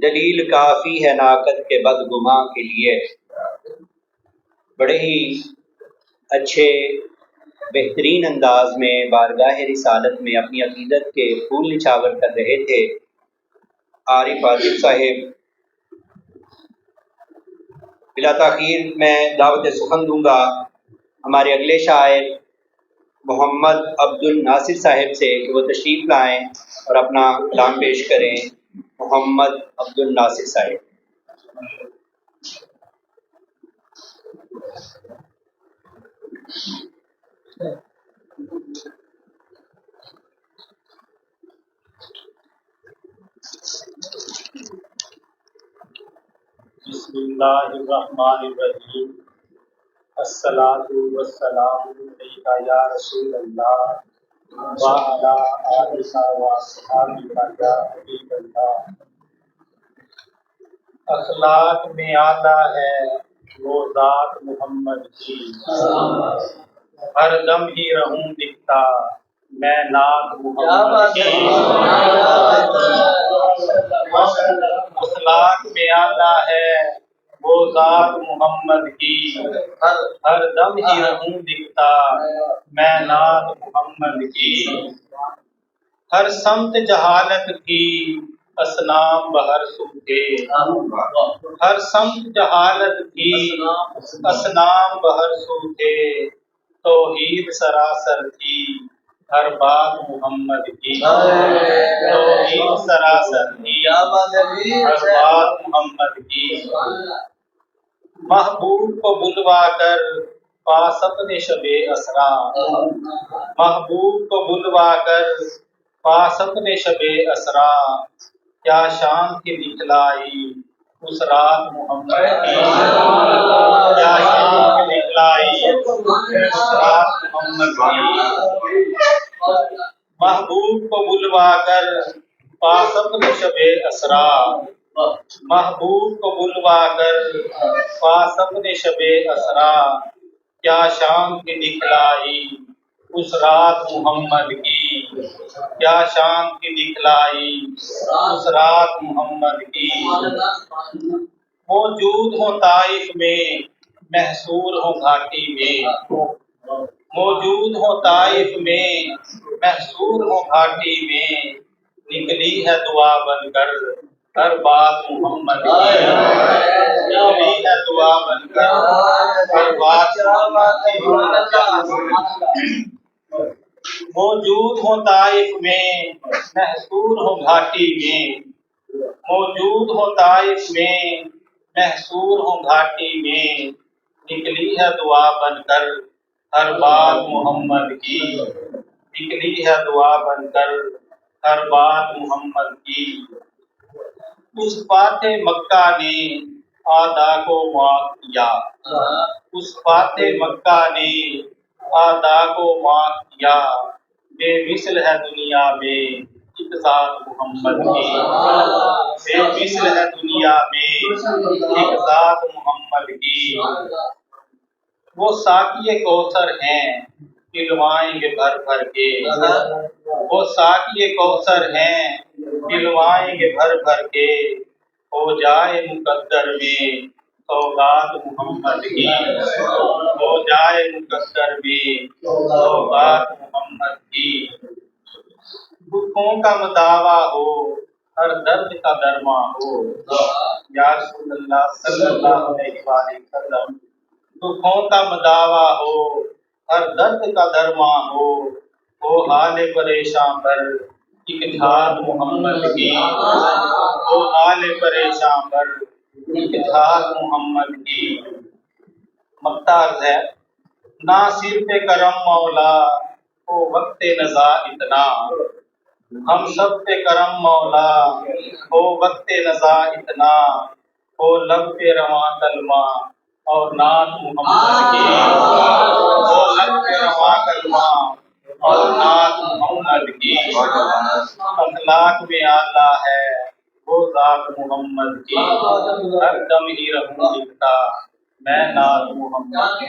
دلیل کافی ہے ناقد کے بدگماں کے لیے۔ بڑے ہی اچھے بہترین انداز میں بارگاہ رسالت میں اپنی عقیدت کے پھول نچھاور کر رہے تھے عارف عاطف صاحب۔ بلا تاخیر میں دعوت سخن دوں گا ہمارے اگلے شاعر محمد عبد الناصر صاحب سے کہ وہ تشریف لائیں اور اپنا کلام پیش کریں۔ محمد عبد الناصر صاحب۔ بسم اللہ الرحمن الرحیم۔ الصلاۃ والسلام علیک یا رسول اللہ وعلی آلک واصحابک یا حبیب اللہ۔ اخلاق میں اعلیٰ ہے وہ ذات محمد کی، ہر دم ہی رہوں دکھتا میں نات محمد کی۔ اخلاق میں اعلیٰ ہے وہ ذات محمد کی، ہر دم ہی رہوں دکھتا میں نات محمد کی۔ ہر سمت جہالت کی اسنام بہر سوکھے، ہر سمت جہالت کی اسنام بہر سوکھے، توحید سراسر کی ہر بات محمد کی، توحید سراسر کی ہر بات محمد کی۔ محبوب کو بلوا کر پاس اپنے شب اسرا، محبوب کو بلوا کر پاس اپنے شب اسرا، کیا شان کی دکھلائی اس رات محمد کی، کیا شان کی دکھلائی اس رات محمد کی۔ محبوب کو بلوا کر پاس اپنے شب اسرا، محبوب کو بلوا کر پاس اپنے شب اسرا، کیا شان کی دکھلائی اس رات محمد کی، کیا شان کی دکھلائی اس رات محمد کی۔ موجود ہوں طائف میں محصور ہوں گھاٹی میں، موجود ہوں طائف میں محصور ہوں گھاٹی میں، نکلی ہے دعا بن کر ہر بات محمد کی، نکلی ہے دعا بن کر ہر بات محمد کی۔ موجود ہوں طائف میں محصور ہوں گھاٹی میں، موجود ہوں طائف میں محصور ہوں گھاٹی میں، نکلی ہے دعا بن کر ہر بات محمد کی، نکلی ہے دعا بن کر ہر بات محمد کی۔ اس فاتح مکہ نے اعداء کو معاف کیا، اس فاتح مکہ نے اعداء کو معاف کیا، بے مثل ہے دنیا میں ایک ذات محمد کی، بے مثل ہے دنیا میں ایک ذات محمد کی۔ وہ ساقی کوثر ہیں پلوائیں گے بھر بھر کے، وہ ساقی کوثر ہیں پلوائیں گے بھر بھر کے، ہو جائے مقدر میں سوغات محمد کی، ہو جائے مقدر میں سوغات محمد کی۔ دکھوں کا مداوا ہو ہر درد کا درما ہو، یا رسول اللہ صلی اللہ علیہ وآلہ وسلم۔ دکھوں کا مداوا ہو ہر درد کا درما ہو حال پریشاں پر ایک دھار محمد کی، ہو حال پریشاں پر ایک دھار محمد کی۔ مقطع عرض ہے، نہ صرف کرم مولا ہو وقت نزا اتنا، ہم سب پہ کرم مولا ہو وقت نزا اتنا، ہو لب پہ رواں کلمہ اور نعت محمد کی، ہو لب پہ رواں کلمہ اور نعت محمد کی۔ اخلاق میں اعلیٰ ہے وہ ذات محمد کی، ہر دم ہی رہوں دکھتا میں نعت محمد کی۔